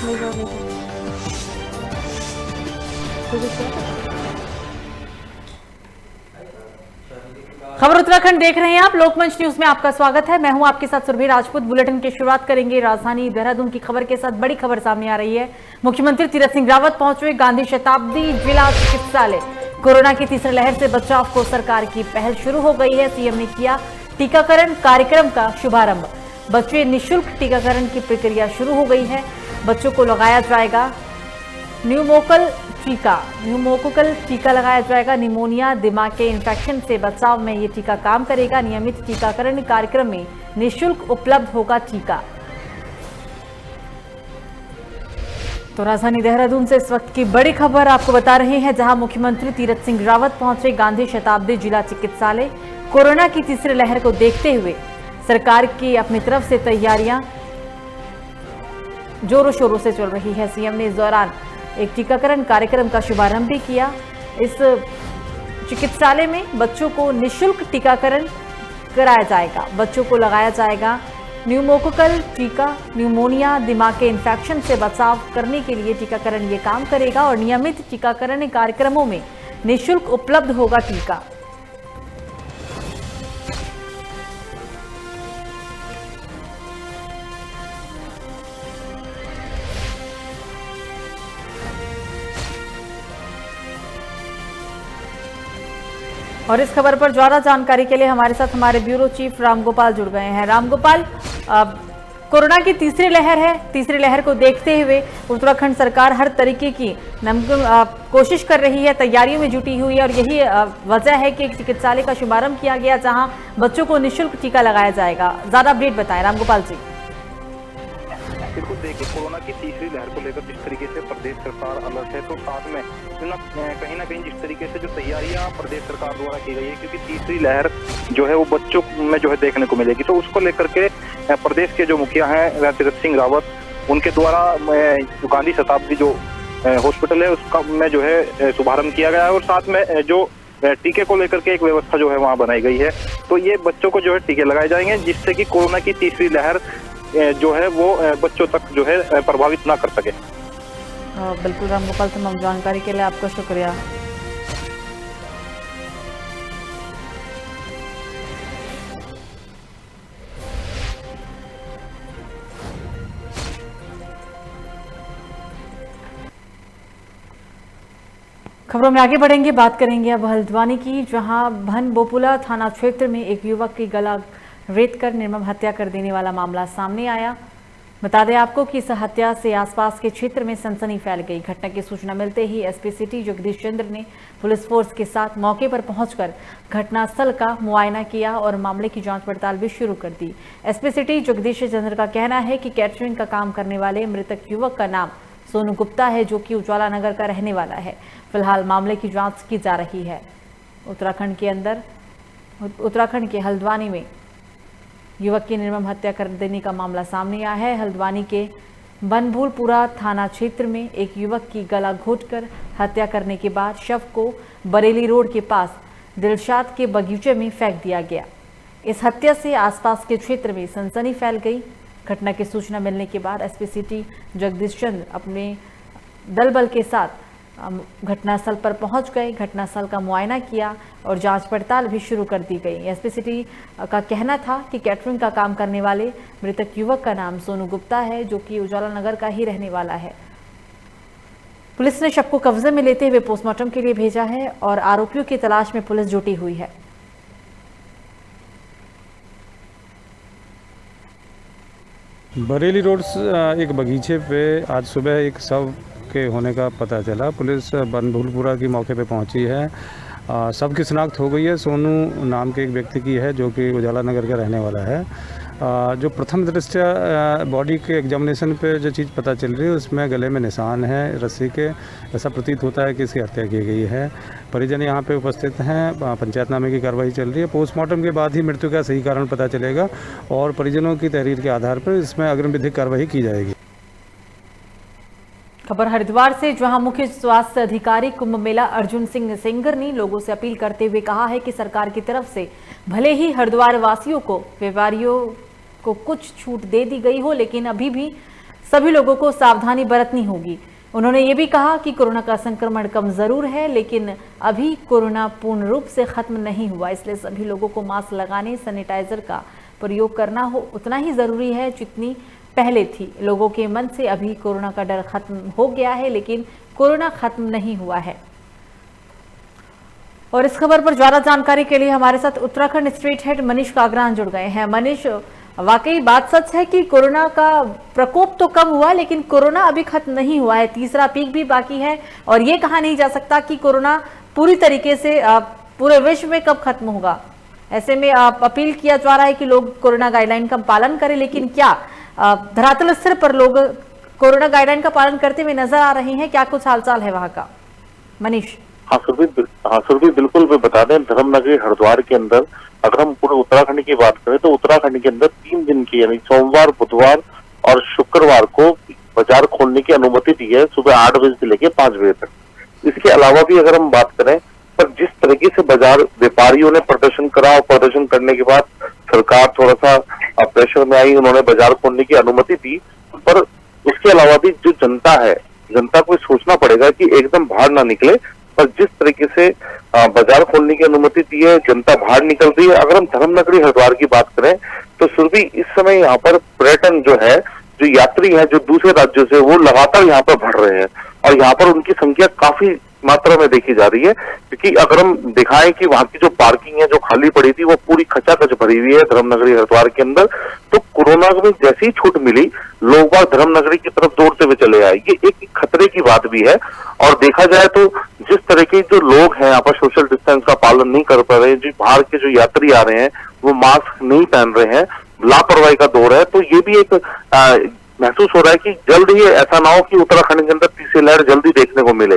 खबर उत्तराखंड देख रहे हैं आप। लोकमंच न्यूज में आपका स्वागत है। मैं हूं आपके साथ सुरभि राजपूत। बुलेटिन की शुरुआत करेंगे राजधानी देहरादून की खबर के साथ। बड़ी खबर सामने आ रही है। मुख्यमंत्री तीरथ सिंह रावत पहुंचे गांधी शताब्दी जिला चिकित्सालय। कोरोना की तीसरी लहर से बचाव को सरकार की पहल शुरू हो गई है। सीएम ने किया टीकाकरण कार्यक्रम का शुभारंभ। बच्चे निःशुल्क टीकाकरण की प्रक्रिया शुरू हो गई है। बच्चों को लगाया जाएगा न्यूमोकोकल टीका लगाया जाएगा। निमोनिया, दिमाग के इन्फेक्शन से बचाव में ये टीका काम करेगा। नियमित टीकाकरण कार्यक्रम में निःशुल्क उपलब्ध होगा टीका। तो राजधानी देहरादून से इस वक्त की बड़ी खबर आपको बता रहे हैं, जहां मुख्यमंत्री तीरथ सिंह रावत पहुंचे गांधी शताब्दी जिला चिकित्सालय। कोरोना की तीसरी लहर को देखते हुए सरकार की अपनी तरफ से तैयारियां जोरों शोरों से चल रही है। सीएम ने इस दौरान एक टीकाकरण कार्यक्रम का शुभारंभ भी किया। इस चिकित्सालय में बच्चों को निःशुल्क टीकाकरण कराया जाएगा। बच्चों को लगाया जाएगा न्यूमोकोकल टीका। न्यूमोनिया, दिमाग के इन्फेक्शन से बचाव करने के लिए टीकाकरण ये काम करेगा और नियमित टीकाकरण कार्यक्रमों में निःशुल्क उपलब्ध होगा टीका। और इस खबर पर ज्यादा जानकारी के लिए हमारे साथ हमारे ब्यूरो चीफ रामगोपाल जुड़ गए हैं। रामगोपाल, कोरोना की तीसरी लहर है। तीसरी लहर को देखते हुए उत्तराखंड सरकार हर तरीके की कोशिश कर रही है, तैयारियों में जुटी हुई है और यही वजह है कि एक चिकित्सालय का शुभारंभ किया गया जहां बच्चों को निःशुल्क टीका लगाया जाएगा। ज्यादा अपडेट बताएं रामगोपाल जी। बिल्कुल, देखिए कोरोना की तीसरी लहर को लेकर जिस तरीके से प्रदेश सरकार अलर्ट है, तो साथ में कहीं ना कहीं जिस तरीके से जो तैयारियां प्रदेश सरकार द्वारा की गई है, क्योंकि तीसरी लहर जो है वो बच्चों में जो है देखने को मिलेगी, तो उसको लेकर के प्रदेश के जो मुखिया हैं तीरथ सिंह रावत, उनके द्वारा गांधी शताब्दी जो हॉस्पिटल है उसका में जो है शुभारंभ किया गया है और साथ में जो टीके को लेकर के एक व्यवस्था जो है वहाँ बनाई गई है। तो ये बच्चों को जो है टीके लगाए जाएंगे जिससे कि कोरोना की तीसरी लहर जो है वो बच्चों तक जो है प्रभावित ना कर सके। बिल्कुल रामगोपाल, तमाम जानकारी के लिए आपका शुक्रिया। खबरों में आगे बढ़ेंगे, बात करेंगे अब हल्द्वानी की, जहां भनबोपुला थाना क्षेत्र में एक युवक की गला रेत कर निर्मम हत्या कर देने वाला मामला सामने आया। बता दें आपको कि इस हत्या से आसपास के क्षेत्र में सनसनी फैल गई। घटना की सूचना मिलते ही एसपी सिटी जगदीश चंद्र ने पुलिस फोर्स के साथ मौके पर पहुंचकर घटनास्थल का मुआयना किया और मामले की जांच पड़ताल भी शुरू कर दी। एसपी सिटी जगदीश चंद्र का कहना है कि कैटरिंग का काम करने वाले मृतक युवक का नाम सोनू गुप्ता है, जो कि उजाला नगर का रहने वाला है। फिलहाल मामले की जाँच की जा रही है। उत्तराखंड के हल्द्वानी में युवक की निर्मम हत्या कर देने का मामला सामने आया है। हल्द्वानी के बनभूलपुरा थाना क्षेत्र में एक युवक की गला घोंटकर हत्या करने के बाद शव को बरेली रोड के पास दिलशाद के बगीचे में फेंक दिया गया। इस हत्या से आसपास के क्षेत्र में सनसनी फैल गई। घटना की सूचना मिलने के बाद एसपी सिटी जगदीश चंद्र अपने दल बल के साथ घटनास्थल पर पहुंच गए। घटनास्थल का मुआयना किया और जांच पड़ताल भी शुरू कर दी गई। एसपी सिटी का कहना था कि कैटरिंग का काम करने वाले मृतक युवक का नाम सोनू गुप्ता है, जो कि उजाला नगर का ही रहने वाला है। पुलिस ने शव को कब्जे में लेते हुए पोस्टमार्टम के लिए भेजा है और आरोपियों की तलाश में पुलिस जुटी हुई है। बरेली रोड एक बगीचे पे आज सुबह एक शव के होने का पता चला। पुलिस बनभूलपुरा की मौके पे पहुंची है। शव की शिनाख्त हो गई है। सोनू नाम के एक व्यक्ति की है, जो कि उजाला नगर का रहने वाला है। जो प्रथम दृष्टया बॉडी के एग्जामिनेशन पे जो चीज़ पता चल रही है उसमें गले में निशान है रस्सी के। ऐसा प्रतीत होता है कि इसकी हत्या की गई है। परिजन यहाँ पे उपस्थित हैं। पंचायतनामे की कार्रवाई चल रही है। पोस्टमार्टम के बाद ही मृत्यु का सही कारण पता चलेगा और परिजनों की तहरीर के आधार पर इसमें अग्रिम विधिक कार्रवाई की जाएगी। खबर हरिद्वार से, जहां मुख्य स्वास्थ्य अधिकारी कुंभ मेला अर्जुन सिंह सेंगर ने लोगों से अपील करते हुए कहा है कि सरकार की तरफ से भले ही हरिद्वार वासियों को, व्यापारियों को कुछ छूट दे दी गई हो, लेकिन अभी भी सभी लोगों को सावधानी बरतनी होगी। उन्होंने ये भी कहा कि कोरोना का संक्रमण कम जरूर है, लेकिन अभी कोरोना पूर्ण रूप से खत्म नहीं हुआ, इसलिए सभी लोगों को मास्क लगाने, सैनिटाइजर का प्रयोग करना हो उतना ही जरूरी है जितनी पहले थी। लोगों के मन से अभी कोरोना का डर खत्म हो गया है, लेकिन कोरोना खत्म नहीं हुआ है। और इस खबर पर ज्यादा जानकारी के लिए हमारे साथ उत्तराखंड स्टेट हेड मनीष कागरान जुड़ गए हैं। मनीष, वाकई बात सच है कि कोरोना का प्रकोप तो कम हुआ, लेकिन कोरोना अभी खत्म नहीं हुआ है, तीसरा पीक भी बाकी है और ये कहा नहीं जा सकता कि कोरोना पूरी तरीके से पूरे विश्व में कब खत्म होगा। ऐसे में अपील किया जा रहा है कि लोग कोरोना गाइडलाइन का पालन करें, लेकिन क्या धरातल स्तर पर लोग कोरोना गाइडलाइन का पालन करते हुए नजर आ रहे हैं? क्या कुछ हालचाल है वहां का, मनीष? हाँ सुरभि, बिल्कुल मैं बता दें, धर्मनगरी हरिद्वार के अंदर अगर हम पूरे उत्तराखंड की बात करें तो उत्तराखंड के अंदर 3 दिन की यानी सोमवार, बुधवार और शुक्रवार को बाजार खोलने की अनुमति दी है, सुबह 8 बजे से लेकर 5 बजे तक। इसके अलावा भी अगर हम बात करें, पर जिस तरीके से बाजार व्यापारियों ने प्रदर्शन करा और प्रदर्शन करने के बाद सरकार थोड़ा सा प्रेशर में आई, उन्होंने बाजार खोलने की अनुमति दी, पर उसके अलावा भी जो जनता है, जनता को सोचना पड़ेगा कि एकदम बाहर ना निकले। पर जिस तरीके से बाजार खोलने की अनुमति दी है, जनता बाहर निकल रही है। अगर हम धर्मनगरी हरिद्वार की बात करें तो सुरभि इस समय यहाँ पर पर्यटन जो है, जो यात्री है जो दूसरे राज्यों से, वो लगातार यहाँ पर बढ़ रहे हैं और यहाँ पर उनकी संख्या काफी मात्रा में देखी जा रही है। क्योंकि अगर हम दिखाएं कि वहां की जो पार्किंग है जो खाली पड़ी थी वो पूरी खचाखच भरी हुई है धर्मनगरी हरिद्वार के अंदर। तो कोरोना में जैसी ही छूट मिली, लोग बाग धर्मनगरी की तरफ दौड़ते हुए चले आए। ये एक खतरे की बात भी है। और देखा जाए तो जिस तरह के जो लोग हैं यहाँ पर सोशल डिस्टेंस का पालन नहीं कर पा रहे हैं, जो बाहर के जो यात्री आ रहे हैं वो मास्क नहीं पहन रहे हैं, लापरवाही का दौर है। तो ये भी एक महसूस हो रहा है कि जल्द ही ऐसा ना हो कि उत्तराखंड के अंदर तीसरी लहर जल्दी देखने को मिले।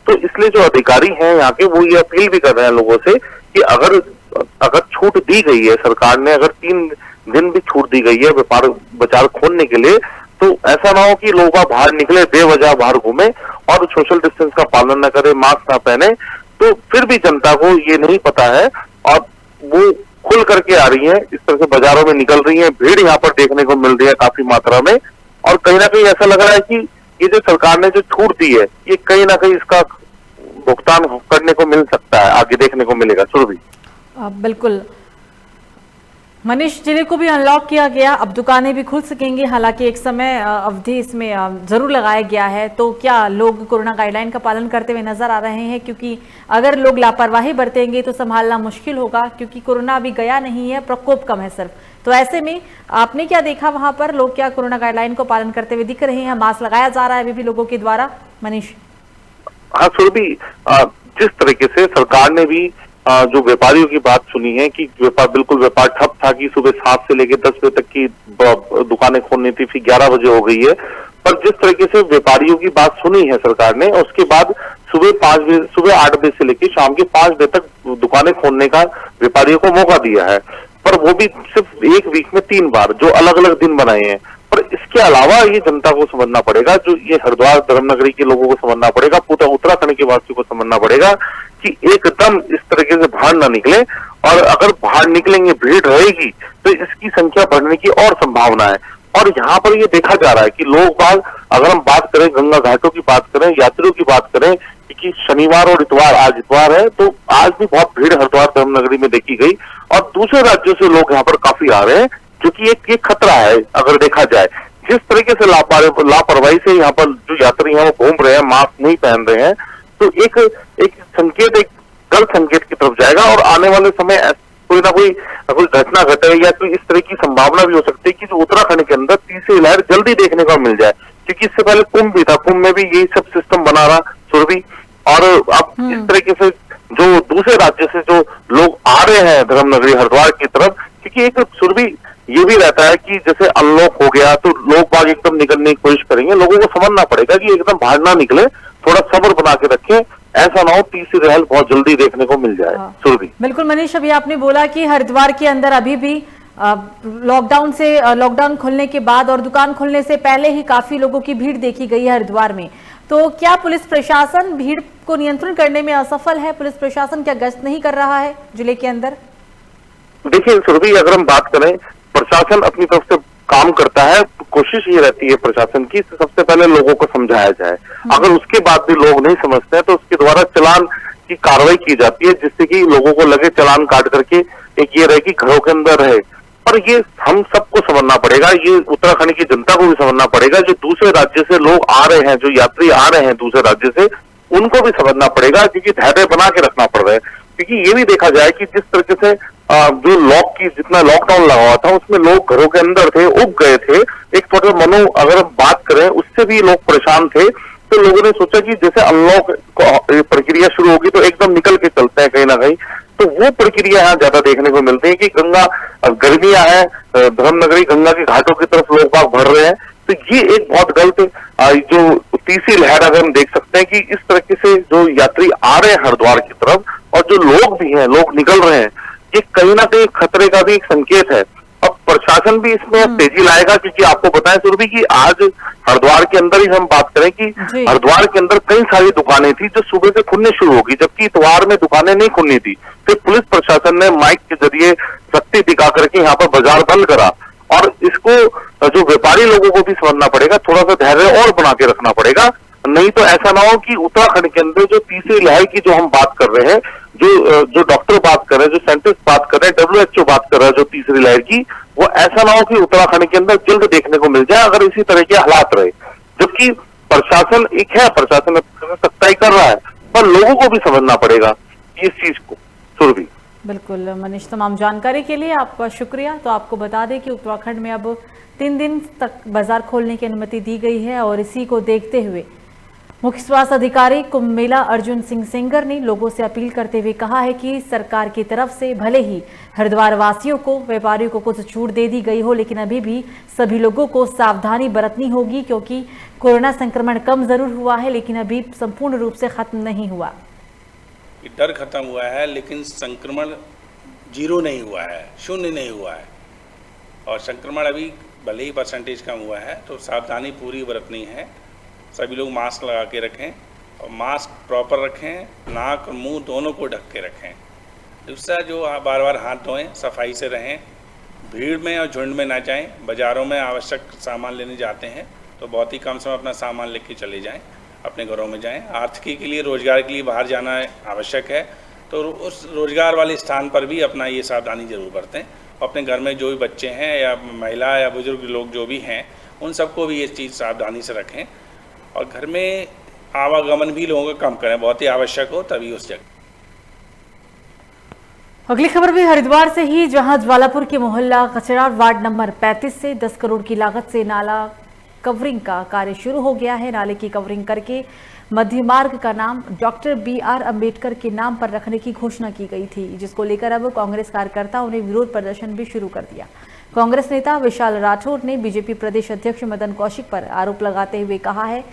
तो इसलिए जो अधिकारी हैं यहाँ के, वो ये अपील भी कर रहे हैं लोगों से कि अगर छूट दी गई है सरकार ने, अगर 3 दिन भी छूट दी गई है व्यापार बाजार खोलने के लिए, तो ऐसा ना हो कि लोग बाहर निकले, बेवजह बाहर घूमे और सोशल डिस्टेंस का पालन न करे, मास्क ना पहने। तो फिर भी जनता को ये नहीं पता है और वो खुल करके आ रही है, इस तरह से बाजारों में निकल रही है, भीड़ यहाँ पर देखने को मिल रही है काफी मात्रा में। और कहीं ना कहीं ऐसा लग रहा है कि ये जो सरकार ने जो छूट दी है, ये कहीं ना कहीं इसका भुगतान करने को मिल सकता है, आगे देखने को मिलेगा। सुरभि, बिल्कुल मनीष, जिले को भी अनलॉक किया गया, अब दुकानें भी खुल सकेंगी, हालांकि एक समय अवधि इसमें जरूर लगाया गया है। तो क्या लोग कोरोना गाइडलाइन का पालन करते हुए नजर आ रहे हैं? क्योंकि अगर लोग लापरवाही बरतेंगे तो संभालना मुश्किल होगा, क्योंकि कोरोना अभी गया नहीं है, प्रकोप कम है सिर्फ। तो ऐसे में आपने क्या देखा वहां पर, लोग क्या कोरोना गाइडलाइन को पालन करते हुए दिख रहे हैं? मास्क लगाया जा रहा है अभी भी लोगों के द्वारा, मनीष? हाँ सुरभि, जिस तरीके से सरकार ने भी जो व्यापारियों की बात सुनी है कि व्यापार ठप था, कि सुबह 7 से लेकर 10 बजे तक की दुकानें खोलनी थी, फिर 11 बजे हो गई है। पर जिस तरीके से व्यापारियों की बात सुनी है सरकार ने, उसके बाद सुबह 8 बजे से लेकर शाम के 5 बजे तक दुकानें खोलने का व्यापारियों को मौका दिया है। पर वो भी सिर्फ एक वीक में 3 बार, जो अलग अलग दिन बनाए हैं। पर इसके अलावा ये जनता को समझना पड़ेगा, जो ये हरिद्वार धर्मनगरी के लोगों को समझना पड़ेगा, पूरा उत्तराखंड के वासियों को समझना पड़ेगा कि एकदम इस तरीके से बाहर ना निकले। और अगर बाहर निकलेंगे, भीड़ रहेगी, तो इसकी संख्या बढ़ने की और संभावना है। और यहाँ पर ये देखा जा रहा है कि लोग बाग, अगर हम बात करें गंगा घाटों की बात करें, यात्रियों की बात करें, कि शनिवार और इतवार, आज इतवार है, तो आज भी बहुत भीड़ हरिद्वार धर्मनगरी में देखी गई। और दूसरे राज्यों से लोग यहाँ पर काफी आ रहे हैं, जो कि एक खतरा है अगर देखा जाए। जिस तरीके से लापरवाही से यहाँ पर जो यात्री हैं वो घूम रहे हैं, मास्क नहीं पहन रहे हैं, तो एक संकेत, एक गलत संकेत की तरफ जाएगा। और आने वाले समय कोई ना कोई घटना घटे या कोई इस तरह की संभावना भी हो सकती है कि जो उत्तराखंड के अंदर तीसरी लहर जल्दी देखने को मिल जाए। क्योंकि इससे पहले कुंभ भी था, कुंभ में भी यही सब सिस्टम बना रहा सुरभि। और अब इस तरीके से जो दूसरे राज्य से जो लोग आ रहे हैं धर्मनगरी हरिद्वार की तरफ, क्योंकि एक सुरभि ये भी रहता है कि जैसे अनलॉक हो गया तो लोग बाग एकदम निकलने की कोशिश करेंगे। लोगों को समझना पड़ेगा कि एकदम बाहर ना निकले, थोड़ा सब्र बना के रखें, ऐसा ना हो तीसरी लहर बहुत जल्दी देखने को मिल जाए। सुरभि, बिल्कुल मनीष, अभी आपने बोला कि हरिद्वार के अंदर अभी भी लॉकडाउन खुलने के बाद और दुकान खुलने से पहले ही काफी लोगों की भीड़ देखी गई है हरिद्वार में। तो क्या पुलिस प्रशासन भीड़ को नियंत्रण करने में असफल है? पुलिस प्रशासन क्या गश्त नहीं कर रहा है जिले के अंदर? देखिए सुरभि, अगर हम बात करें, प्रशासन अपनी तरफ से काम करता है, कोशिश ये रहती है प्रशासन की, सबसे पहले लोगों को समझाया जाए। अगर उसके बाद भी लोग नहीं समझते हैं तो उसके द्वारा चालान की कार्रवाई की जाती है, जिससे कि लोगों को लगे चालान काट करके एक ये रहे कि घरों के अंदर रहे। पर ये हम सबको समझना पड़ेगा, ये उत्तराखंड की जनता को भी समझना पड़ेगा, जो दूसरे राज्य से लोग आ रहे हैं, जो यात्री आ रहे हैं दूसरे राज्य से, उनको भी समझना पड़ेगा, क्योंकि धैर्य बना के रखना पड़ रहा है। क्योंकि ये भी देखा जाए कि जिस तरीके से जो जितना लॉकडाउन लगा हुआ था उसमें लोग घरों के अंदर थे, उब गए थे। एक थोड़ा मनो अगर हम बात करें उससे भी लोग परेशान थे, तो लोगों ने सोचा कि जैसे अनलॉक प्रक्रिया शुरू होगी तो एकदम निकल के चलते हैं कहीं ना कहीं। तो वो प्रक्रिया यहाँ ज्यादा देखने को मिलती है कि गंगा गर्मियां हैं, धर्मनगरी गंगा के घाटों की तरफ लोग बाग भर रहे हैं। तो ये एक बहुत गलत जो तीसरी लहर अगर हम देख सकते हैं कि इस तरीके से जो यात्री आ रहे हैं हरिद्वार की तरफ और जो लोग भी हैं, लोग निकल रहे हैं, ये कहीं ना कहीं खतरे का भी एक संकेत है। अब प्रशासन भी इसमें तेजी लाएगा, क्योंकि आपको बताएं सुरभि कि आज हरिद्वार के अंदर ही हम बात करें कि हरिद्वार के अंदर कई सारी दुकानें थी जो सुबह से खुलने शुरू होगी, जबकि इतवार में दुकानें नहीं खुलनी थी। फिर पुलिस प्रशासन ने माइक के जरिए शक्ति दिखा करके यहाँ पर बाजार बंद करा। और इसको जो व्यापारी लोगों को भी समझना पड़ेगा, थोड़ा सा धैर्य और बना के रखना पड़ेगा, नहीं तो ऐसा ना हो कि उत्तराखंड के अंदर जो तीसरी लहर की जो हम बात कर रहे हैं, जो डॉक्टर बात कर रहे हैं, जो साइंटिस्ट बात कर रहे हैं, WHO बात कर रहा है जो तीसरी लहर की, वो ऐसा ना हो कि उत्तराखंड के अंदर जल्द देखने को मिल जाए अगर इसी तरह के हालात रहे। जबकि प्रशासन एक है, प्रशासन सख्ताई कर रहा है, पर लोगों को भी समझना पड़ेगा इस चीज को। सुरभि, बिल्कुल मनीष, तमाम जानकारी के लिए आपका शुक्रिया। तो आपको बता दें कि उत्तराखंड में अब 3 दिन तक बाजार खोलने की अनुमति दी गई है और इसी को देखते हुए मुख्य स्वास्थ्य अधिकारी कुंभ मेला अर्जुन सिंह सेंगर ने लोगों से अपील करते हुए कहा है कि सरकार की तरफ से भले ही हरिद्वार वासियों को, व्यापारियों को कुछ छूट दे दी गई हो, लेकिन अभी भी सभी लोगों को सावधानी बरतनी होगी, क्योंकि कोरोना संक्रमण कम जरूर हुआ है लेकिन अभी संपूर्ण रूप से खत्म नहीं हुआ। डर खत्म हुआ है लेकिन संक्रमण जीरो नहीं हुआ है, शून्य नहीं हुआ है। और संक्रमण अभी भले ही परसेंटेज कम हुआ है तो सावधानी पूरी बरतनी है। सभी लोग मास्क लगा के रखें और मास्क प्रॉपर रखें, नाक और मुंह दोनों को ढक के रखें। दूसरा जो बार बार हाथ धोएं, सफाई से रहें, भीड़ में और झुंड में ना जाएं। बाज़ारों में आवश्यक सामान लेने जाते हैं तो बहुत ही कम समय अपना सामान लेके चले जाएं, अपने घरों में जाएं। आर्थिकी के लिए, रोजगार के लिए बाहर जाना आवश्यक है तो उस रोजगार वाले स्थान पर भी अपना ये सावधानी जरूर बरतें। अपने घर में जो भी बच्चे हैं या महिला या बुजुर्ग लोग जो भी हैं उन सबको भी ये चीज़ सावधानी से रखें और घर में आवागमन भी लोगों का कम करें, बहुत ही आवश्यक हो तभी उस जगह। अगली खबर भी हरिद्वार से ही, जहां ज्वालापुर के मोहल्ला कचरा वार्ड नंबर 35 से 10 करोड़ की लागत से नाला कवरिंग का कार्य शुरू हो गया है। नाले की कवरिंग करके मध्य मार्ग का नाम डॉक्टर BR अम्बेडकर के नाम पर रखने की घोषणा की गई थी, जिसको लेकर अब कांग्रेस कार्यकर्ताओं ने विरोध प्रदर्शन भी शुरू कर दिया। कांग्रेस नेता विशाल राठौर ने बीजेपी प्रदेश अध्यक्ष मदन कौशिक पर आरोप लगाते हुए कहा है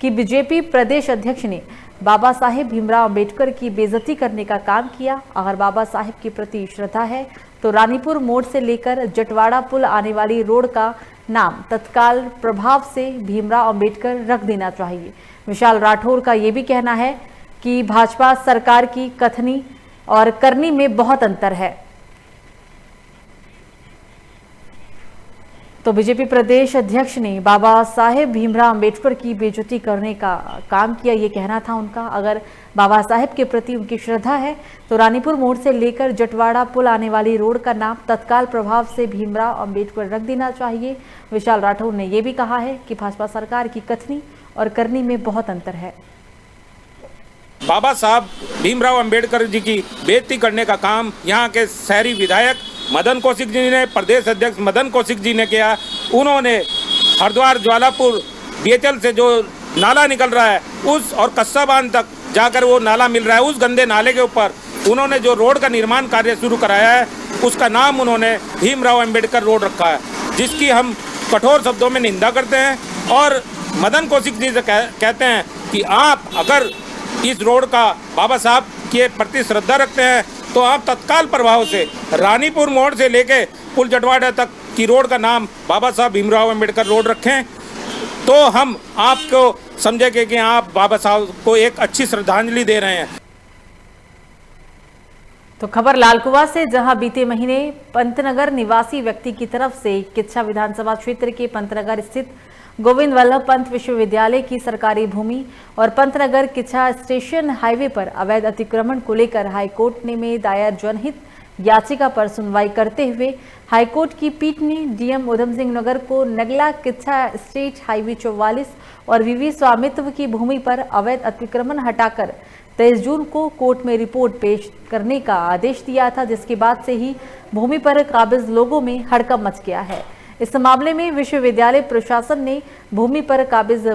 कि बीजेपी प्रदेश अध्यक्ष ने बाबा साहेब भीमराव अम्बेडकर की बेइज्जती करने का काम किया। अगर बाबा साहेब के प्रति श्रद्धा है तो रानीपुर मोड़ से लेकर जटवाड़ा पुल आने वाली रोड का नाम तत्काल प्रभाव से भीमराव अम्बेडकर रख देना चाहिए। विशाल राठौर का ये भी कहना है कि भाजपा सरकार की कथनी और करनी में बहुत अंतर है। तो बीजेपी प्रदेश अध्यक्ष ने बाबा साहेब भीमराव अम्बेडकर की बेइज्जती करने का काम किया, ये कहना था उनका। अगर बाबा साहेब के प्रति उनकी श्रद्धा है तो रानीपुर मोड़ से लेकर जटवाड़ा पुल आने वाली रोड का नाम तत्काल प्रभाव से भीमराव अम्बेडकर रख देना चाहिए। विशाल राठौर ने यह भी कहा है कि भाजपा सरकार की कथनी और करनी में बहुत अंतर है। बाबा साहब भीमराव अम्बेडकर जी की बेइज्जती करने का काम यहाँ के शहरी विधायक मदन कौशिक जी ने, प्रदेश अध्यक्ष मदन कौशिक जी ने किया। उन्होंने हरिद्वार ज्वालापुर BHL से जो नाला निकल रहा है उस और कस्सा बांध तक जाकर वो नाला मिल रहा है, उस गंदे नाले के ऊपर उन्होंने जो रोड का निर्माण कार्य शुरू कराया है उसका नाम उन्होंने भीमराव अम्बेडकर रोड रखा है, जिसकी हम कठोर शब्दों में निंदा करते हैं। और मदन कौशिक जी से कहते हैं कि आप अगर इस रोड का बाबा साहब के प्रति श्रद्धा रखते हैं तो आप तत्काल प्रभाव से रानीपुर मोड़ से लेके पुल जटवाड़ा तक की रोड का नाम बाबा साहब भीमराव अम्बेडकर रोड रखें, तो हम आपको समझेंगे कि आप बाबा साहब को एक अच्छी श्रद्धांजलि दे रहे हैं। 3 दिन तक बाजार खोलने की अनुमति दी गई है और इसी को देखते हुए मुख्य स्वास्थ्य अधिकारी कुंभ मेला अर्जुन सिंह सेंगर ने लोगों से अपील करते हुए कहा है कि सरकार की तरफ से भले ही हरिद्वार वासियों को, व्यापारियों को कुछ छूट दे दी गई हो, लेकिन अभी भी सभी लोगों को सावधानी बरतनी होगी, क्योंकि कोरोना संक्रमण कम जरूर हुआ है। और घर में आवागमन भी लोगों का कम करें, बहुत ही आवश्यक हो तभी उस जगह। तो खबर लालकुआ से, जहां बीते महीने पंतनगर निवासी व्यक्ति की तरफ से किच्छा विधानसभा क्षेत्र के पंतनगर स्थित गोविंद वल्लभ पंत विश्वविद्यालय की सरकारी भूमि और पंतनगर किच्छा स्टेशन हाईवे पर अवैध अतिक्रमण को लेकर हाईकोर्ट ने में दायर जनहित याचिका पर सुनवाई करते हुए हाईकोर्ट की पीठ ने डीएम उधम सिंह नगर को नगला किच्छा स्टेट हाईवे 44 और वीवी स्वामित्व की भूमि पर अवैध अतिक्रमण हटाकर 23 जून को कोर्ट में रिपोर्ट पेश करने का आदेश दिया था, जिसके बाद से ही भूमि पर काबिज लोगों में हड़कंप मच गया है। इस मामले में विश्वविद्यालय प्रशासन ने भूमि पर काबिज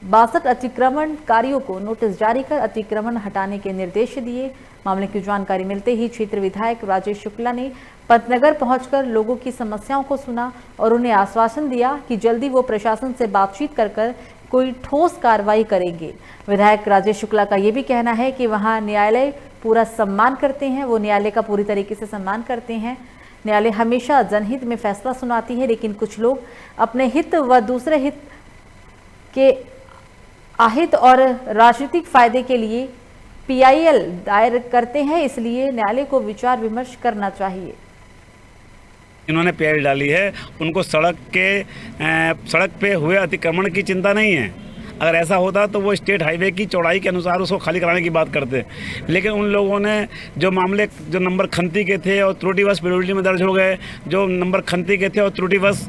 62 अतिक्रमणकारियों को नोटिस जारी कर अतिक्रमण हटाने के निर्देश दिए। मामले की जानकारी मिलते ही क्षेत्र विधायक राजेश शुक्ला ने पंतनगर पहुंचकर लोगों की समस्याओं को सुना और उन्हें आश्वासन दिया कि जल्दी वो प्रशासन से बातचीत कर कोई ठोस कार्रवाई करेंगे। विधायक राजेश शुक्ला का ये भी कहना है कि वहां न्यायालय पूरा सम्मान करते हैं, वो न्यायालय का पूरी तरीके से सम्मान करते हैं। न्यायालय हमेशा जनहित में फैसला सुनाती है, लेकिन कुछ लोग अपने हित व दूसरे हित के आहित और राजनीतिक फायदे के लिए पीआईएल दायर करते हैं, इसलिए न्यायालय को विचार विमर्श करना चाहिए। इन्होंने पीआईएल डाली है, उनको सड़क पे हुए अतिक्रमण की चिंता नहीं है। अगर ऐसा होता तो वो स्टेट हाईवे की चौड़ाई के अनुसार उसको खाली कराने की बात करते, लेकिन उन लोगों ने जो मामले जो नंबर खंती के थे और त्रुटिवश पीडब्ल्यूडी में दर्ज हो गए, जो नंबर खंती के थे और त्रुटिवश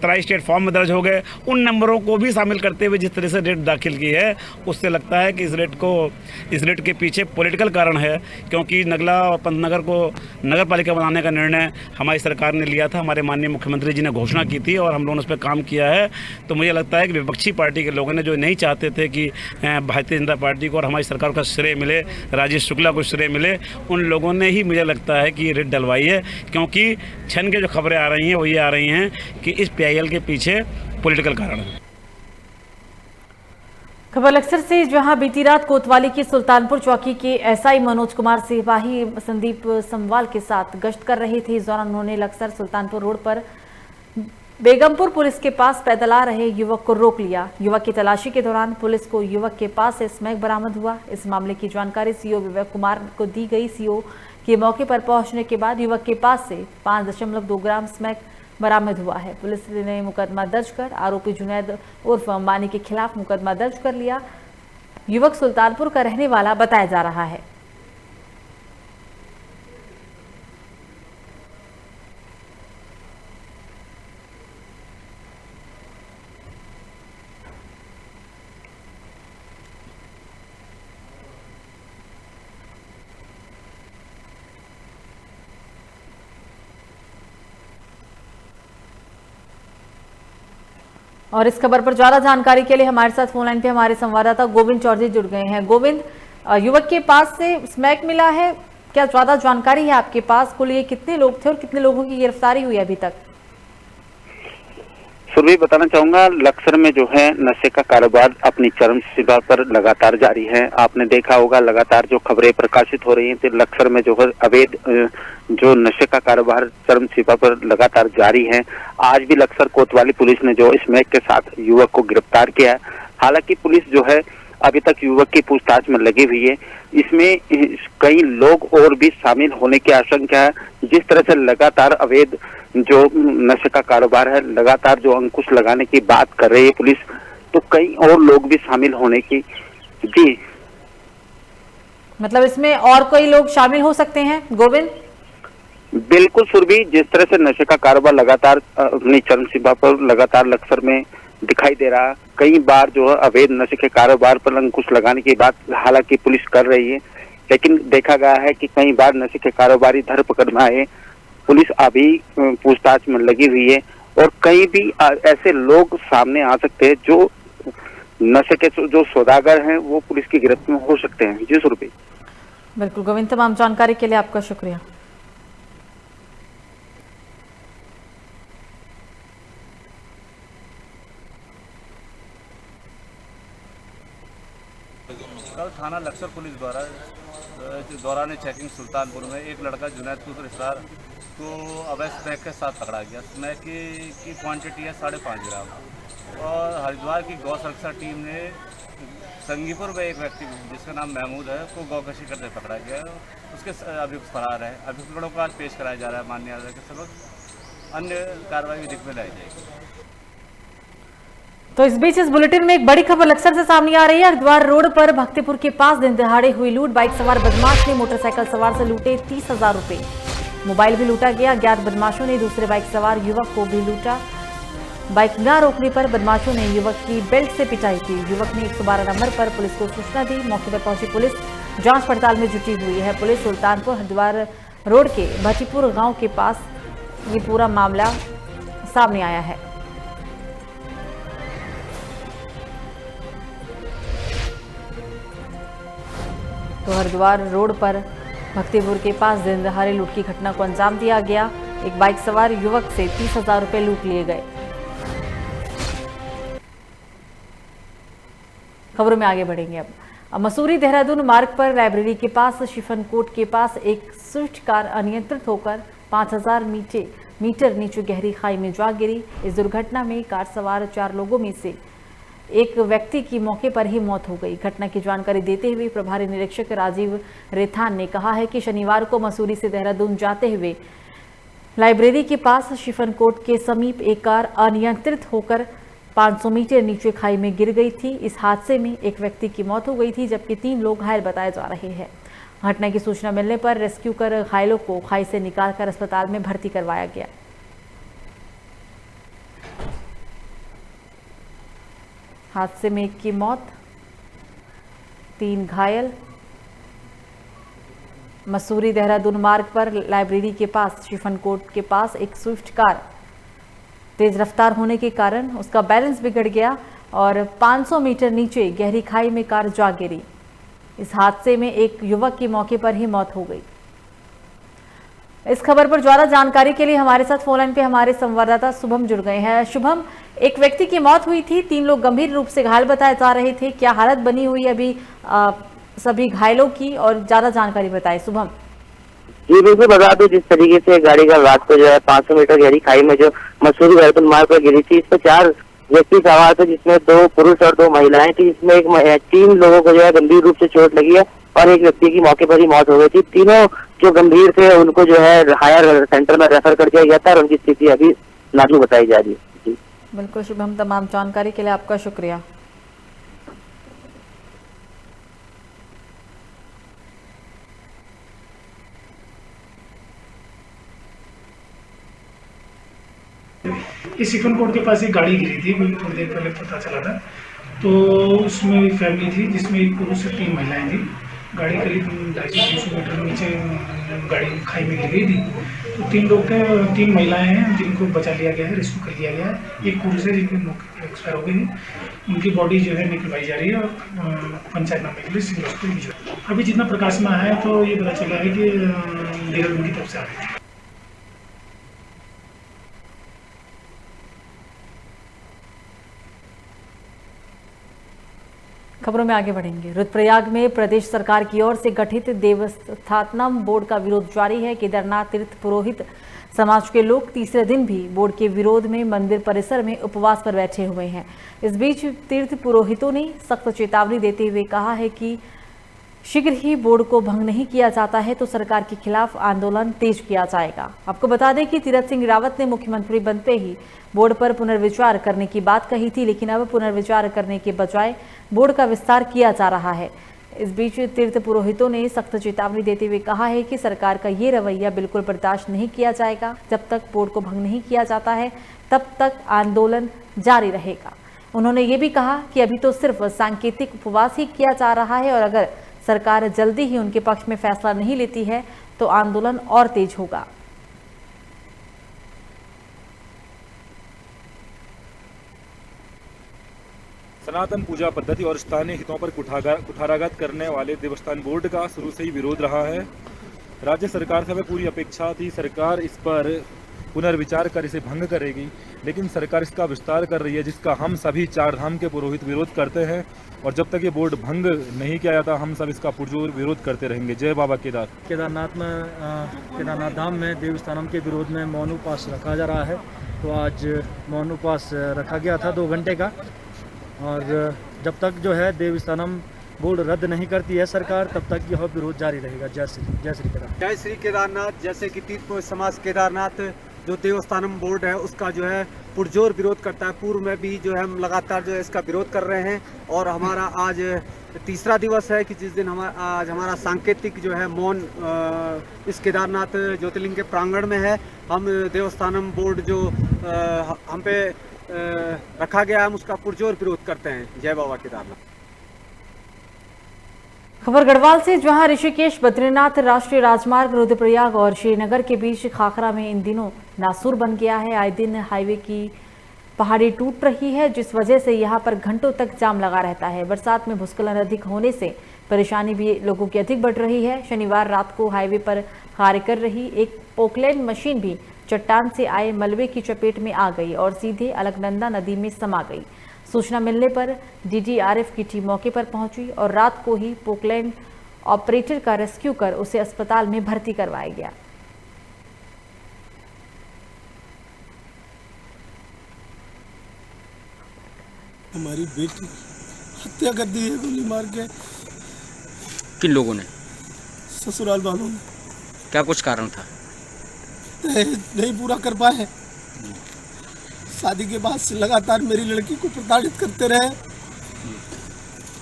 तराई स्टेट फॉर्म में दर्ज हो गए, उन नंबरों को भी शामिल करते हुए जिस तरह से रेट दाखिल की है, उससे लगता है कि इस रेट के पीछे पॉलिटिकल कारण है। क्योंकि नगला और पंतनगर को नगर पालिका बनाने का निर्णय हमारी सरकार ने लिया था, हमारे माननीय मुख्यमंत्री जी ने घोषणा की थी और हम लोगों ने उस पर काम किया है। तो मुझे लगता है कि विपक्षी पार्टी के लोगों ने जो नहीं चाहते थे कि भारतीय जनता पार्टी को और हमारी सरकार का श्रेय मिले, राजेश शुक्ला को श्रेय मिले, उन लोगों ने ही मुझे लगता है कि ये रेट डलवाई है। क्योंकि छन के जो खबरें आ रही हैं वो ये आ रही हैं कि इस पीआईएल के पीछे पॉलिटिकल कारण है। खबर लक्सर से, जहां बीती रात कोतवाली की सुल्तानपुर चौकी के एसआई मनोज कुमार सिपाही संदीप समवाल के साथ गश्त कर रहे थे। इस दौरान उन्होंने लक्सर सुल्तानपुर रोड पर बेगमपुर पुलिस के पास पैदल आ रहे युवक को रोक लिया। युवक की तलाशी के दौरान पुलिस को युवक के पास से स्मैक बरामद हुआ। इस मामले की जानकारी सीओ विवेक कुमार को दी गई। सीओ के मौके पर पहुंचने के बाद युवक के पास से 5.2 ग्राम स्मैक बरामद हुआ है। पुलिस ने मुकदमा दर्ज कर आरोपी जुनैद उर्फ अंबानी के खिलाफ मुकदमा दर्ज कर लिया। युवक सुल्तानपुर का रहने वाला बताया जा रहा है। और इस खबर पर ज्यादा जानकारी के लिए हमारे साथ फोन लाइन पे हमारे संवाददाता गोविंद चौधरी जुड़ गए हैं। गोविंद, युवक के पास से स्मैक मिला है, क्या ज्यादा जानकारी है आपके पास? कुल ये कितने लोग थे और कितने लोगों की गिरफ्तारी हुई अभी तक? सुरभि, बताना चाहूंगा, लक्सर में जो है नशे का कारोबार अपनी चरम सीमा पर लगातार जारी है। आपने देखा होगा लगातार जो खबरें प्रकाशित हो रही हैं, तो लक्सर में जो है अवैध जो नशे का कारोबार चरम सीमा पर लगातार जारी है। आज भी लक्सर कोतवाली पुलिस ने जो स्मैक के साथ युवक को गिरफ्तार किया है। हालांकि पुलिस जो है अभी तक युवक की पूछताछ में लगी हुई है। इसमें कई लोग और भी शामिल होने की आशंका है। जिस तरह से लगातार अवैध जो नशे का कारोबार है, लगातार जो अंकुश लगाने की बात कर रही है पुलिस, तो कई और लोग भी शामिल होने की जी, मतलब इसमें और कोई लोग शामिल हो सकते हैं गोविंद? बिल्कुल सुरभि, जिस तरह से नशे का कारोबार लगातार अपनी चरम सीमा पर लगातार लक्सर में दिखाई दे रहा, कई बार जो है अवैध नशे के कारोबार पर अंकुश लगाने की बात हालांकि पुलिस कर रही है, लेकिन देखा गया है कि कई बार नशे के कारोबारी धरपकड़ में आए। पुलिस अभी पूछताछ में लगी हुई है और कई भी ऐसे लोग सामने आ सकते हैं जो नशे के जो सौदागर हैं वो पुलिस की गिरफ्त में हो सकते हैं। जी सुरभि। बिल्कुल गोविंद, तमाम जानकारी के लिए आपका शुक्रिया। कल थाना लक्सर पुलिस द्वारा दौरान चेकिंग सुल्तानपुर में एक लड़का जुनैद पुत्र इसरार को अवैध स्मैक के साथ पकड़ा गया। स्मैक की क्वांटिटी है 5.5 ग्राम और हरिद्वार की गौ सुरक्षा टीम ने संगीपुर में एक व्यक्ति जिसका नाम महमूद है को गौकशी करते पकड़ा गया है। उसके अभियुक्त फरार है। अभियुक्तों को आज पेश कराया जा रहा है माननीय अदालत के समक्ष। अन्य कार्रवाई विधिक में लाई जाएगी। तो इस बीच इस बुलेटिन में एक बड़ी खबर लक्सर से सामने आ रही है। हरिद्वार रोड पर भक्तिपुर के पास दिन दहाड़े हुई लूट। बाइक सवार बदमाश ने मोटरसाइकिल सवार से लूटे 30,000 रुपए। मोबाइल भी लूटा गया। अज्ञात बदमाशों ने दूसरे बाइक सवार युवक को भी लूटा। बाइक न रोकने पर बदमाशों ने युवक की बेल्ट से पिटाई की। युवक ने 112 नंबर पर पुलिस को सूचना दी। मौके पर पहुंची पुलिस जांच पड़ताल में जुटी हुई है। पुलिस सुल्तानपुर हरिद्वार रोड के भट्टीपुर गांव के पास ये पूरा मामला सामने आया है। तो हरिद्वार रोड पर भक्तिपुर के पास दिन दहाड़े लूट की घटना को अंजाम दिया गया। एक बाइक सवार युवक से 30,000 रुपए लूट लिए गए। खबरों में आगे बढ़ेंगे अब मसूरी देहरादून मार्ग पर लाइब्रेरी के पास शिफनकोट के पास एक स्विफ्ट कार अनियंत्रित होकर 5,000 मीटर नीचे गहरी खाई में जा गिरी। इस दुर्घटना में कार सवार 4 लोगों में से एक व्यक्ति की मौके पर ही मौत हो गई। घटना की जानकारी देते हुए प्रभारी निरीक्षक राजीव रेथान ने कहा है कि शनिवार को मसूरी से देहरादून जाते हुए लाइब्रेरी के पास शिफनकोट के समीप एक कार अनियंत्रित होकर 500 मीटर नीचे खाई में गिर गई थी। इस हादसे में एक व्यक्ति की मौत हो गई थी जबकि 3 लोग घायल बताए जा रहे हैं। घटना की सूचना मिलने पर रेस्क्यू कर घायलों को खाई से निकालकर अस्पताल में भर्ती करवाया गया। हादसे में एक की मौत, 3 घायल। मसूरी देहरादून मार्ग पर लाइब्रेरी के पास शिफनकोट के पास एक स्विफ्ट कार तेज रफ्तार होने के कारण उसका बैलेंस बिगड़ गया और 500 मीटर नीचे गहरी खाई में कार जा गिरी। इस हादसे में एक युवक की मौके पर ही मौत हो गई। इस खबर पर ज्यादा जानकारी के लिए हमारे साथ फोन लाइन पे हमारे संवाददाता शुभम जुड़ गए हैं। शुभम, एक व्यक्ति की मौत हुई थी, 3 लोग गंभीर रूप से घायल बताए जा रहे थे। क्या हालत बनी हुई अभी सभी घायलों की, और ज्यादा जानकारी बताएं शुभम। जी बिल्कुल, बता दो जिस तरीके से गाड़ी का रात को जो है 500 मीटर गहरी खाई में जो मसूरी देहरादून मार्ग पर गिरी थी, इस पर 4 व्यक्ति सवार थे जिसमें 2 पुरुष और 2 महिलाएं थी। इसमें 3 लोगों को जो है गंभीर रूप से चोट लगी है और एक व्यक्ति की मौके पर ही मौत हो गई थी। तीनों जो गंभीर थे उनको जो है हायर सेंटर में रेफर कर दिया गया था और उनकी स्थिति अभी नाजुक बताई जा रही है। जी बिल्कुल शुभम, तमाम जानकारी के लिए आपका शुक्रिया। इस शिफनकोट के पास एक गाड़ी गिरी थी, मुझे थोड़ी देर पहले पता चला था। तो उसमें एक फैमिली थी जिसमें एक पुरुष और 3 महिलाएं थी। गाड़ी करीब 250-300 मीटर नीचे गाड़ी खाई में गिर गई थी। तो 3 लोग थे, 3 महिलाएं हैं जिनको बचा लिया गया है, रेस्क्यू कर लिया गया है। एक पुरुष है जिनकी मौके पर एक्सपायर हो गई है। उनकी बॉडी जो है निकलवाई जा रही है और पंचायतनामे के लिए सिविल हॉस्पिटल भिजवाई। अभी जितना प्रकाश में आया है तो ये पता चला है कि देहरादून की तरफ से आ रहे थे। खबरों में आगे बढ़ेंगे। रुद्रप्रयाग में प्रदेश सरकार की ओर से गठित देवस्थानम बोर्ड का विरोध जारी है। केदारनाथ तीर्थ पुरोहित समाज के लोग तीसरे दिन भी बोर्ड के विरोध में मंदिर परिसर में उपवास पर बैठे हुए हैं। इस बीच तीर्थ पुरोहितों ने सख्त चेतावनी देते हुए कहा है कि शीघ्र ही बोर्ड को भंग नहीं किया जाता है तो सरकार के खिलाफ आंदोलन तेज किया जाएगा। आपको बता दें कि तीरथ सिंह रावत ने मुख्यमंत्री बनते ही बोर्ड पर पुनर्विचार करने की बात कही थी, लेकिन अब पुनर्विचार करने के बजाय बोर्ड का विस्तार किया जा रहा है। इस बीच तीर्थ पुरोहितों ने सख्त चेतावनी देते हुए कहा है कि सरकार का ये रवैया बिल्कुल बर्दाश्त नहीं किया जाएगा। जब तक बोर्ड को भंग नहीं किया जाता है तब तक आंदोलन जारी रहेगा। उन्होंने ये भी कहा कि अभी तो सिर्फ सांकेतिक उपवास ही किया जा रहा है और अगर सरकार जल्दी ही उनके पक्ष में फैसला नहीं लेती है तो आंदोलन और तेज होगा। सनातन पूजा पद्धति और स्थानीय हितों पर कुठाराघात करने वाले देवस्थान बोर्ड का शुरू से ही विरोध रहा है। राज्य सरकार से हमें पूरी अपेक्षा थी सरकार इस पर पुनर्विचार कर इसे भंग करेगी, लेकिन सरकार इसका विस्तार कर रही है जिसका हम सभी 4 धाम के पुरोहित विरोध करते हैं और जब तक ये बोर्ड भंग नहीं किया जाता हम सब इसका पुरजोर विरोध करते रहेंगे। जय बाबा केदारनाथ धाम में देवस्थानम के विरोध में मौन उपवास रखा जा रहा है। तो आज मौन उपवास रखा गया था 2 घंटे का और जब तक जो है देवस्थानम बोर्ड रद्द नहीं करती है सरकार, तब तक यह विरोध जारी रहेगा। जय श्री केदारनाथ। जय श्री केदारनाथ। जैसे कि तीर्थपुर समाज केदारनाथ जो देवस्थानम बोर्ड है उसका जो है पुरजोर विरोध करता है। पूर्व में भी जो है हम लगातार जो है इसका विरोध कर रहे हैं और हमारा आज तीसरा दिवस है कि जिस दिन आज हमारा सांकेतिक जो है मौन इस केदारनाथ ज्योतिर्लिंग के प्रांगण में है। हम देवस्थानम बोर्ड जो हम पे रखा गया है हम उसका पुरजोर विरोध करते हैं। जय बाबा केदारनाथ। खबर गढ़वाल से, जहां ऋषिकेश बद्रीनाथ राष्ट्रीय राजमार्ग रुद्रप्रयाग और श्रीनगर के बीच खाखरा में इन दिनों नासूर बन गया है। आए दिन हाईवे की पहाड़ी टूट रही है, जिस वजह से यहां पर घंटों तक जाम लगा रहता है। बरसात में भूस्खलन अधिक होने से परेशानी भी लोगों की अधिक बढ़ रही है। शनिवार रात को हाईवे पर कार्य कर रही एक पोकलैंड मशीन भी चट्टान से आए मलबे की चपेट में आ गई और सीधे अलकनंदा नदी में समा गई। सूचना मिलने पर डीडीआरएफ की टीम मौके पर पहुंची और रात को ही पोकलैंड ऑपरेटर का रेस्क्यू कर उसे अस्पताल में भर्ती करवाया गया। हमारी बेटी हत्या कर दी है गोली मार के। किन लोगों ने? ससुराल वालों ने। क्या कुछ कारण था? नहीं पूरा कर पाए। शादी के बाद से लगातार मेरी लड़की को प्रताड़ित करते रहे।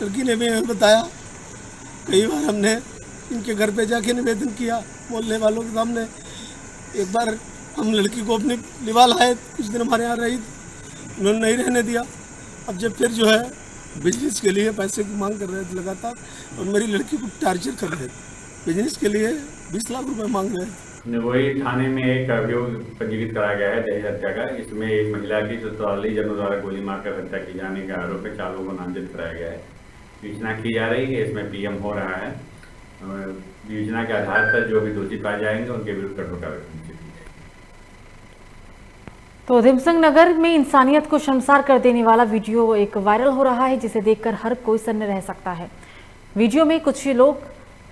लड़की ने भी बताया, कई बार हमने इनके घर पे जाके निवेदन किया मोहल्ले वालों के सामने। एक बार हम लड़की को अपनी लिवा लाए, कुछ दिन हमारे यहाँ रही, उन्होंने नहीं रहने दिया। अब जब फिर जो है बिजनेस के लिए पैसे की मांग कर रहे थे लगातार और मेरी लड़की को टार्चर कर रहे थे। बिजनेस के लिए 20 लाख रुपए मांग रहे थे। निगोई थाने में एक अभियोग पंजीकृत कराया गया है दहेज हत्या का। इसमें एक महिला की ससुराली जनों द्वारा गोली मारकर हत्या की जाने के आरोप में 4 लोगों को नामजद कराया गया है। विवेचना की जा रही है, इसमें पीएम हो रहा है। विवेचना के आधार पर जो भी दोषी पाए जाएंगे उनके विरुद्ध कठोर कार्रवाई। तो उधमसिंह नगर में इंसानियत को शर्मसार कर देने वाला वीडियो एक वायरल हो रहा है, जिसे देखकर हर कोई सन्न रह सकता है। वीडियो में कुछ लोग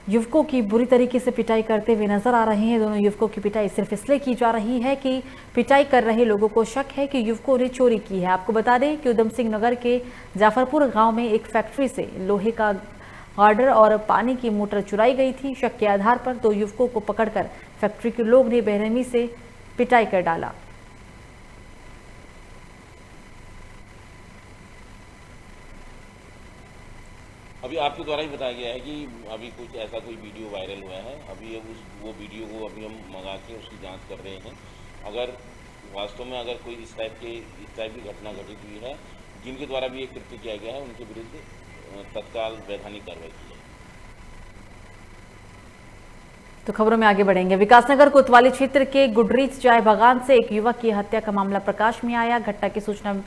युवकों की बुरी तरीके से पिटाई करते हुए नजर आ रहे हैं। दोनों युवकों की पिटाई सिर्फ इसलिए की जा रही है कि पिटाई कर रहे लोगों को शक है कि युवकों ने चोरी की है। आपको बता दें कि उधमसिंह नगर के जाफरपुर गांव में एक फैक्ट्री से लोहे का गार्डर और पानी की मोटर चुराई गई थी। शक के आधार पर 2 युवकों को पकड़कर फैक्ट्री के लोग ने बेरहमी से पिटाई कर डाला। अभी आपके द्वारा ही बताया गया है कि अभी कुछ ऐसा कोई वीडियो वायरल हुआ है। अभी वो वीडियो को अभी हम मंगा के उसकी जांच कर रहे हैं। अगर वास्तव में अगर कोई इस टाइप की घटना घटित हुई है जिनके द्वारा भी एक कृत्य किया गया है, उनके विरुद्ध तत्काल वैधानिक कार्रवाई की जाए। तो खबरों में आगे बढ़ेंगे। विकासनगर कोतवाली क्षेत्र के गुडरीच चाय बागान से एक युवक की हत्या का मामला प्रकाश में आया। घटना की सूचना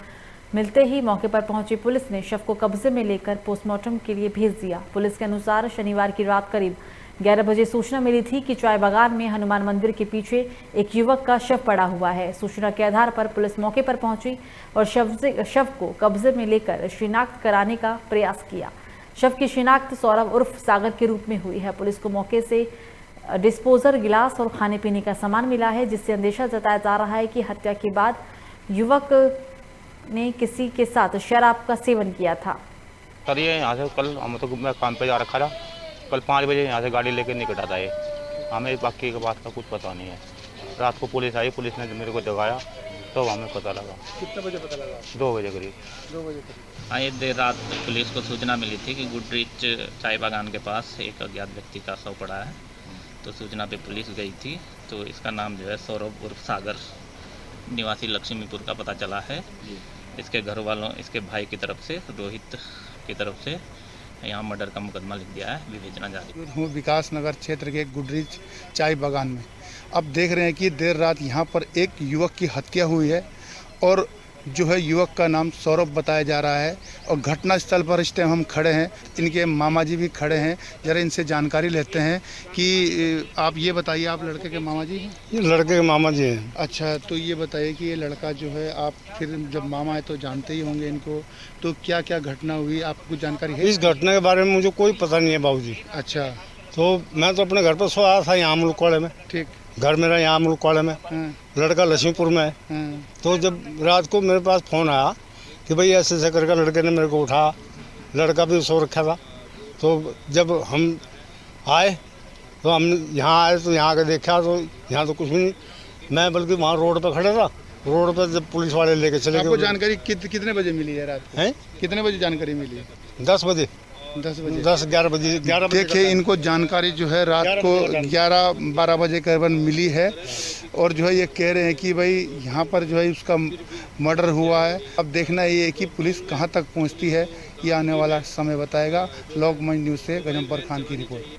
मिलते ही मौके पर पहुंची पुलिस ने शव को कब्जे में लेकर पोस्टमार्टम के लिए भेज दिया। पुलिस के अनुसार शनिवार की रात करीब 11 बजे सूचना मिली थी कि चाय बागान में हनुमान मंदिर के पीछे एक युवक का शव पड़ा हुआ है। सूचना के आधार पर पुलिस मौके पर पहुंची और शव को कब्जे में लेकर शिनाख्त कराने का प्रयास किया। शव की शिनाख्त सौरभ उर्फ सागर के रूप में हुई है। पुलिस को मौके से डिस्पोजर, गिलास और खाने पीने का सामान मिला है, जिससे अंदेशा जताया जा रहा है कि हत्या के बाद युवक ने किसी के साथ शराब का सेवन किया था। सर ये यहाँ से कल हम तो मैं काम पे जा रखा था, कल 5 बजे यहाँ से गाड़ी लेकर निकला था। ये हमें बाकी की बात का कुछ पता नहीं है। रात को पुलिस आई, पुलिस ने मेरे को जगाया तो हमें पता लगा। कितने बजे पता लगा? 2 बजे करीब। 2 बजे करीब। हाँ, ये देर रात पुलिस को सूचना मिली थी कि गुडरीच चाय बागान के पास एक अज्ञात व्यक्ति का शव पड़ा है। तो सूचना पे पुलिस गई थी। तो इसका नाम जो है सौरभ उर्फ सागर निवासी लक्ष्मीपुर का पता चला है। इसके घर वालों, इसके भाई की तरफ से, रोहित की तरफ से यहाँ मर्डर का मुकदमा लिख दिया है। विवेचना जारी हूँ विकास नगर क्षेत्र के गुडरीच चाय बागान में। अब देख रहे हैं कि देर रात यहाँ पर एक युवक की हत्या हुई है और जो है युवक का नाम सौरभ बताया जा रहा है। और घटनास्थल पर इस टाइम हम खड़े हैं, इनके मामा जी भी खड़े हैं। जरा इनसे जानकारी लेते हैं कि आप ये बताइए, आप लड़के के मामा जी हैं? ये लड़के के मामा जी हैं। अच्छा, तो ये बताइए कि ये लड़का जो है, आप फिर जब मामा है तो जानते ही होंगे इनको, तो क्या क्या घटना हुई, आपको जानकारी है? इस घटना के बारे में मुझे कोई पता नहीं है बाबूजी। अच्छा, तो मैं तो अपने घर पर सोया था यहाँ मुल्कवाड़े में। ठीक। घर मेरा यहाँ मुल्कवाड़े में, लड़का लक्ष्मीपुर में है। तो जब रात को मेरे पास फ़ोन आया कि भाई ऐसे ऐसे करके लड़के ने मेरे को उठाया लड़का भी सो रखा था। तो जब हम आए तो हम यहाँ आए तो यहाँ के देखा तो यहाँ तो कुछ भी नहीं। मैं बल्कि वहाँ रोड पर खड़ा था, रोड पर जब पुलिस वाले लेके चले गए। आपको जानकारी कितने बजे मिली है रात को? हैं? कितने बजे जानकारी मिली है? 10 बजे। 11 बजे। देखिए, इनको जानकारी जो है रात को 11-12 बजे करीबन मिली है और जो है ये कह रहे हैं कि भाई यहाँ पर जो है उसका मर्डर हुआ है। अब देखना ये है कि पुलिस कहाँ तक पहुँचती है, ये आने वाला समय बताएगा। लोकमंच न्यूज़ से गजम्बर खान की रिपोर्ट।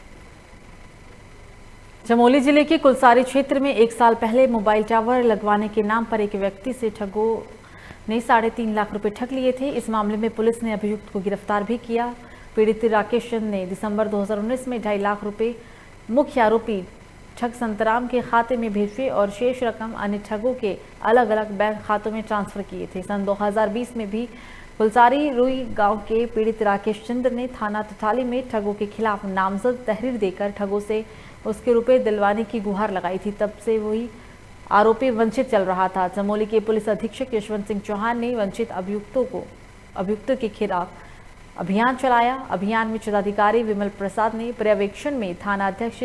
चमोली जिले के कुलसारी क्षेत्र में 1 साल पहले मोबाइल टावर लगवाने के नाम पर एक व्यक्ति से ठगों ने 3.5 लाख रुपए ठग लिए थे। इस मामले में पुलिस ने अभियुक्त को गिरफ्तार भी किया। पीड़ित राकेश चंद ने दिसंबर 2019 में 2.5 लाख रुपए मुख्य आरोपी ठग संतराम के खाते में भेजे और शेष रकम अन्य ठगों के अलग अलग बैंक खातों में ट्रांसफर किए थे। सन 2020 में भी कुलसारी रुई गांव के पीड़ित राकेश चंद ने थाना तुथाली में ठगों के खिलाफ नामजद तहरीर देकर ठगों से उसके रुपए दिलवाने की गुहार लगाई थी। तब से वही आरोपी वंचित चल रहा था। चमोली के पुलिस अधीक्षक यशवंत सिंह चौहान ने वंचित अभियुक्तों के खिलाफ अभियान चलाया। अभियान में जिलाधिकारी विमल प्रसाद ने पर्यवेक्षण में थाना अध्यक्ष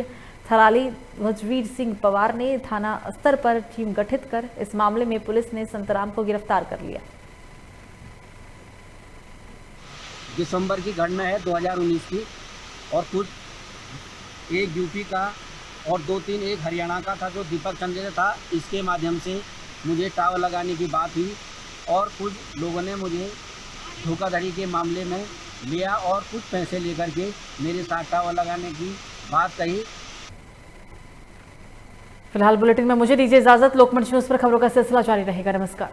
थराली ध्वजवीर सिंह पवार ने थाना स्तर पर टीम गठित कर इस मामले में पुलिस ने संतराम को गिरफ्तार कर लिया। दिसंबर की घटना है 2019 की और कुछ एक यूपी का और 2-3 एक हरियाणा का था जो दीपक चंद्र था। इसके माध्यम से मुझे टावर लगाने की बात हुई और कुछ लोगों ने मुझे धोखाधड़ी के मामले में लिया और कुछ पैसे लेकर के मेरे साथ टावर लगाने की बात कही। फिलहाल बुलेटिन में मुझे दीजिए इजाजत। लोकमंच न्यूज़ पर खबरों का सिलसिला जारी रहेगा। नमस्कार।